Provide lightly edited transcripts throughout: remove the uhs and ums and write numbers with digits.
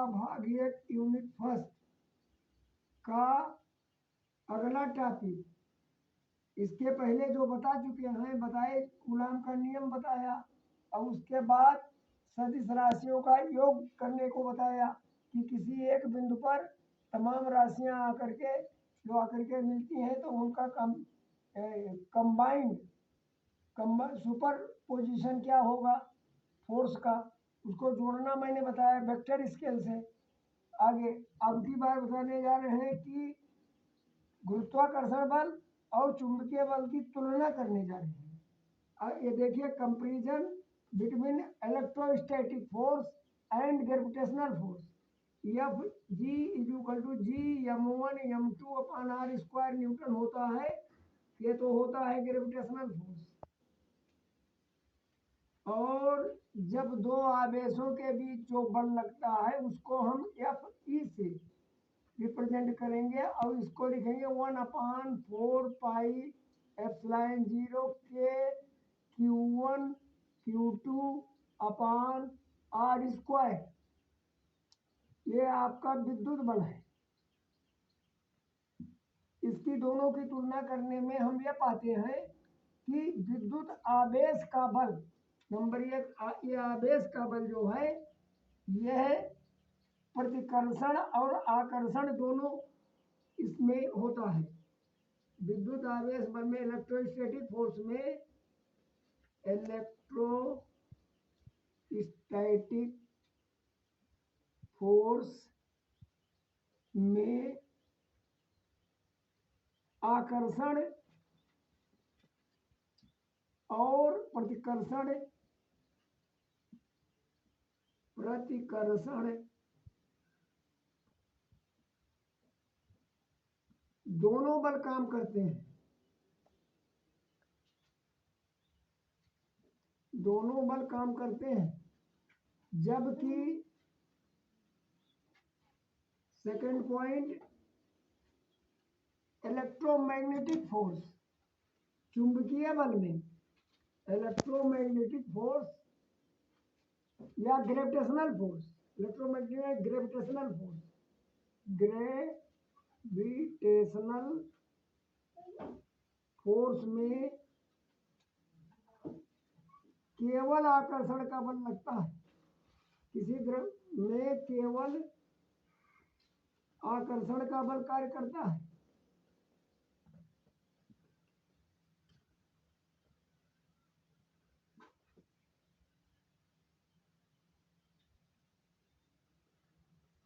का भाग 1 unit first का अगला टॉपिक, इसके पहले जो बता चुके हैं, बताए कूलाम का नियम बताया, और उसके बाद सदिश राशियों का योग करने को बताया कि किसी एक बिंदु पर तमाम राशियां आकर के मिलती हैं तो उनका कंबाइंड सुपर पोजिशन क्या होगा फोर्स का, उसको जोड़ना मैंने बताया वेक्टर स्केल से। आगे अब की बार बताने जा रहे हैं कि गुरुत्वाकर्षण बल और चुंबकीय बल की तुलना करने जा रहे हैं। ये देखिए comparison between electrostatic force and gravitational force. F G is equal to G m1 m2 upon r square newton होता है, ये तो होता है ग्रेविटेशनल फोर्स। और जब दो आवेशों के बीच जो बल लगता है उसको हम एफ ई से रिप्रेजेंट करेंगे और इसको लिखेंगे 1/4 पाई एप्सिलॉन 0 के Q1 Q2 upon r square. ये आपका विद्युत बल है। इसकी दोनों की तुलना करने में हम ये पाते हैं कि विद्युत आवेश का बल नंबर 1, ये आवेश का बल जो है यह प्रतिकर्षण और आकर्षण दोनों इसमें होता है। विद्युत आवेश बल में इलेक्ट्रोस्टैटिक फोर्स में इलेक्ट्रोस्टैटिक फोर्स में आकर्षण और प्रतिकर्षण दोनों बल काम करते हैं। दोनों बल काम करते हैं, जबकि सेकंड पॉइंट इलेक्ट्रोमैग्नेटिक फोर्स, चुंबकीय बल में इलेक्ट्रोमैग्नेटिक फोर्स या gravitational force, electromagnetic gravitational force, gravitational force में केवल आकर्षण का बल लगता है। किसी द्रव में केवल आकर्षण का बल कार्य करता है।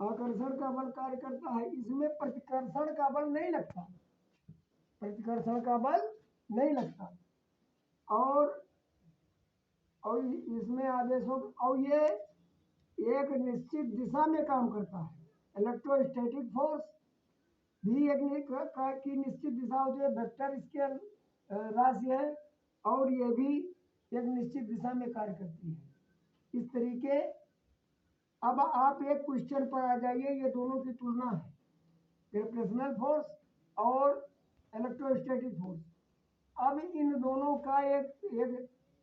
आकर्षण का बल कार्य करता है, इसमें प्रतिकर्षण का बल नहीं लगता, प्रतिकर्षण का बल नहीं लगता। और इसमें आवेशों और ये एक निश्चित दिशा में काम करता है। इलेक्ट्रोस्टैटिक फोर्स भी एक की निश्चित दिशा होती है, वेक्टर स्केल राशि है, और ये भी एक निश्चित दिशा में कार्य करती है। इस तरीके अब आप एक क्वेश्चन पर आ जाइए, ये दोनों की तुलना है, ग्रेविटेशनल फोर्स और इलेक्ट्रोस्टैटिक फोर्स। अब इन दोनों का एक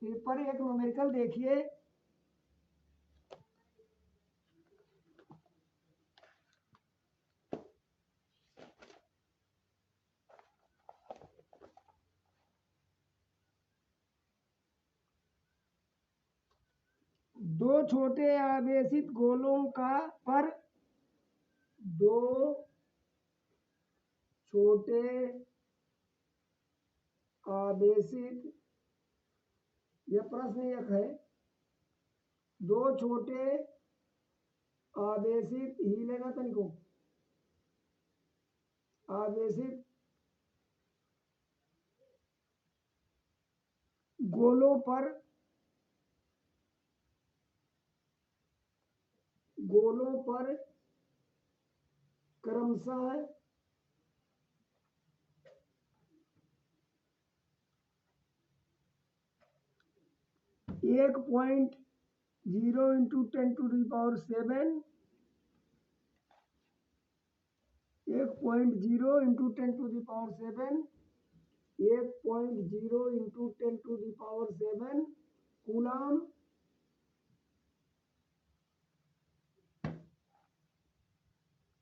न्यूमेरिकल देखिए। दो छोटे आवेशित गोलों का पर दो छोटे आवेशित, यह प्रश्न एक है, दो छोटे आवेशित ही लेना तनिको आवेशित गोलों पर क्रमशः 1.0 × 10⁻⁷, 1.0 × 10⁷, 1.0 × 10⁷ कूलाम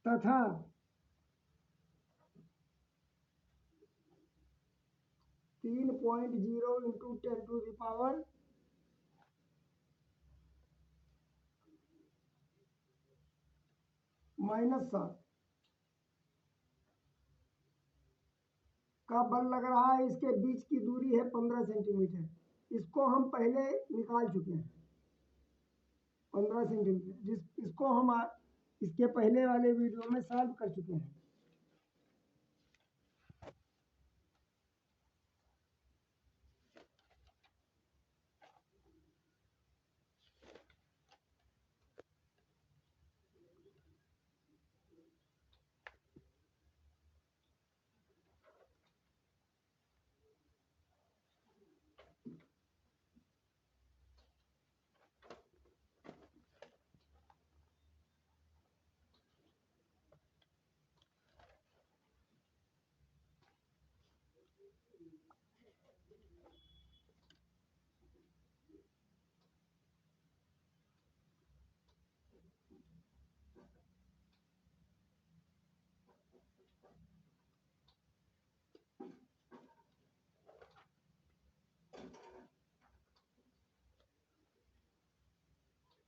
तथा 3.0 इंटू 10⁻⁻⁷ का बल लग रहा है। इसके बीच की दूरी है 15 सेंटीमीटर। इसको हम पहले निकाल चुके हैं 15 सेंटीमीटर, इसको हम इसके पहले वाले वीडियो में सॉल्व कर चुके हैं।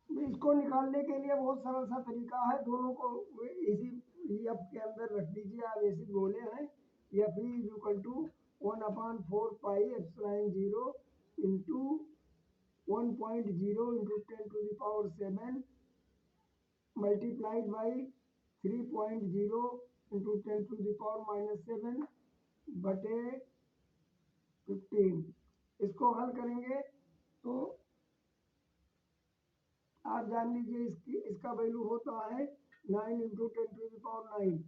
इसको निकालने के लिए बहुत सरल सा तरीका है। दोनों को इसी एफ के अंदर रख दीजिए। आप ऐसे बोले हैं F is equal to 1/4 pi epsilon 0 into 1.0 into 10⁻⁷ multiplied by 3.0 into 10⁻⁻7 बटे 15। इसको हल करेंगे तो आप जान लीजिए इसका वैल्यू होता है 9 इंटू 10⁻⁹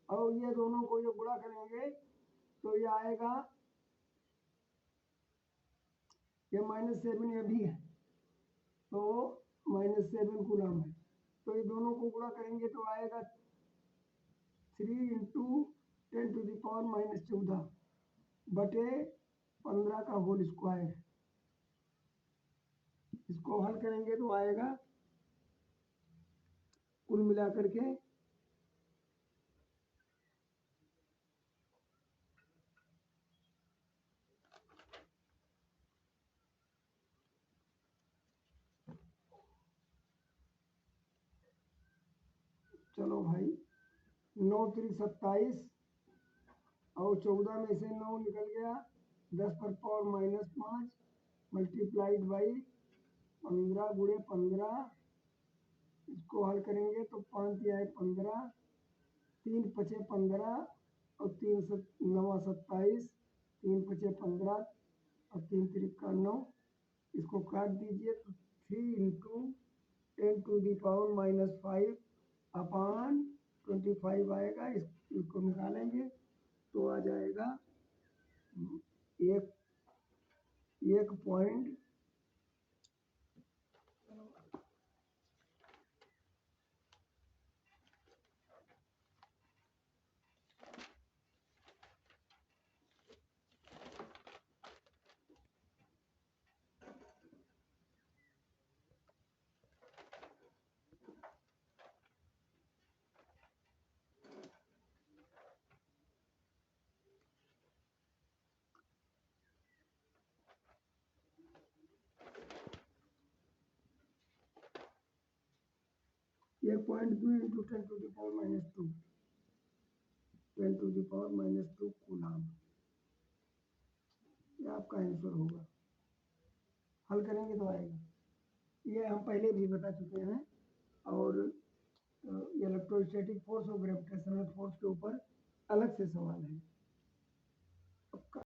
और ये दोनों को जो गुणा करेंगे तो ये आएगा, ये -7 ये भी है तो -7 कूलम है। तो ये दोनों को गुणा करेंगे तो आएगा 3 इंटू 10⁻⁻14 बटे 15 का होल स्क्वायर। इसको हल करेंगे तो आएगा कुल मिलाकर के चलो भाई 9 3 27 और 14 में से 9 निकल गया, 10 पर पावर -5 मल्टीप्लाइड बाई 15 गुणे 15। इसको हल करेंगे तो 5 आए 15, 3 पचे 15 और 3 9 27, 3 पचे 15 और 3 तिरिका 9। इसको काट दीजिए तो 3 इंटू 10⁻⁻5 अपान 25 आएगा। इसको निकालेंगे तो आ जाएगा 1.1 1.2 इंटू 10⁻⁻2 10⁻⁻2 कूलम। ये आपका आंसर होगा। हल करेंगे तो आएगा। ये हम पहले भी बता चुके हैं और इलेक्ट्रोस्टैटिक फोर्स और ग्रेविटेशनल फोर्स के ऊपर अलग से सवाल है।